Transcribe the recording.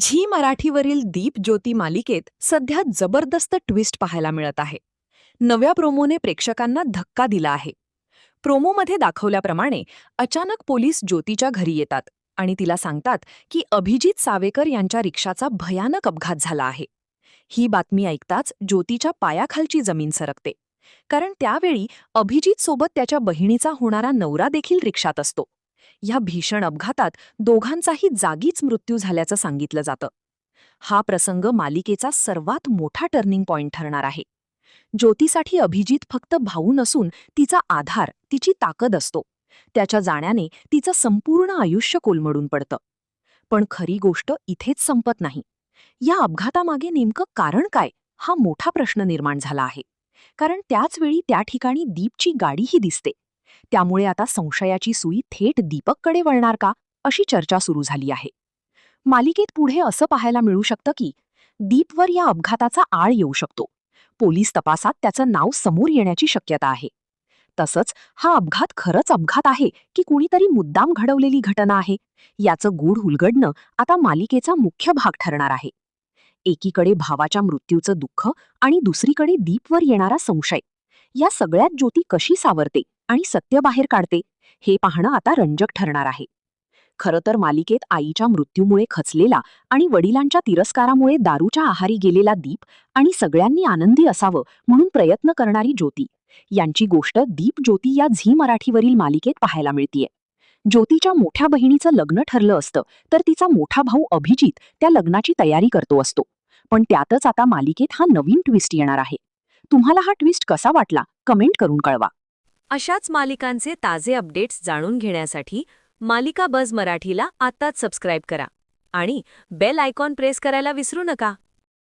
Zee मराठीवरील दीप ज्योती मालिकेत सध्या जबरदस्त ट्विस्ट पाहायला मिळत आहे. नव्या प्रोमोने प्रेक्षकांना धक्का दिला आहे. प्रोमोमध्ये दाखवल्याप्रमाणे अचानक पोलीस ज्योतीच्या घरी येतात आणि तिला सांगतात की अभिजित सावेकर यांच्या रिक्षाचा भयानक अपघात झाला आहे. ही बातमी ऐकताच ज्योतीच्या पायाखालची जमीन सरकते. कारण त्यावेळी अभिजित सोबत त्याच्या बहिणीचा होणारा नवरा देखील रिक्षात असतो. या भीषण अपघातात दोघांचाही जागीच मृत्यू झाल्याचं सांगितलं जातं. हा प्रसंग मालिकेचा सर्वात मोठा टर्निंग पॉइंट ठरणार आहे. ज्योतीसाठी अभिजित फक्त भाऊ नसून तिचा आधार, तिची ताकद असतो. त्याच्या जाण्याने तिचं संपूर्ण आयुष्य कोलमडून पडतं. पण खरी गोष्ट इथेच संपत नाही. या अपघातामागे नेमकं कारण काय, हा मोठा प्रश्न निर्माण झाला आहे. कारण त्याच वेळी त्या ठिकाणी दीपची गाडीही दिसते. त्यामुळे आता संशयाची सुई थेट दीपककडे वळणार का, अशी चर्चा सुरू झाली आहे. मालिकेत पुढे असं पाहायला मिळू शकतं की दीपवर या अपघाताचा आळ येऊ शकतो. पोलीस तपासात त्याचं नाव समोर येण्याची शक्यता आहे. तसंच हा अपघात खरंच अपघात आहे की कुणीतरी मुद्दाम घडवलेली घटना आहे, याचं गूढ उलगडणं आता मालिकेचा मुख्य भाग ठरणार आहे. एकीकडे भावाच्या मृत्यूचं दुःख आणि दुसरीकडे दीपवर येणारा संशय. या सगळ्यात ज्योती कशी सावरते आणि सत्य बाहेर काढते, हे पाहणं आता रंजक ठरणार आहे. खरं तर मालिकेत आईच्या मृत्यूमुळे खचलेला आणि वडिलांच्या तिरस्कारामुळे दारूच्या आहारी गेलेला दीप आणि सगळ्यांनी आनंदी असावं म्हणून प्रयत्न करणारी ज्योती, यांची गोष्ट दीप ज्योती या झी मराठीवरील मालिकेत पाहायला मिळतीये. ज्योतीच्या मोठ्या बहिणीचं लग्न ठरलं असतं तर तिचा मोठा भाऊ अभिजित त्या लग्नाची तयारी करतो असतो. पण त्यातच आता मालिकेत हा नवीन ट्विस्ट येणार आहे. तुम्हाला हा ट्विस्ट कसा वाटला, कमेंट करून कळवा. अशाच मालिकांचे ताजे अपडेट्स जाणून घेण्यासाठी मालिका बझ मराठीला आत्ताच सबस्क्राईब करा आणि बेल आयकॉन प्रेस करायला विसरू नका.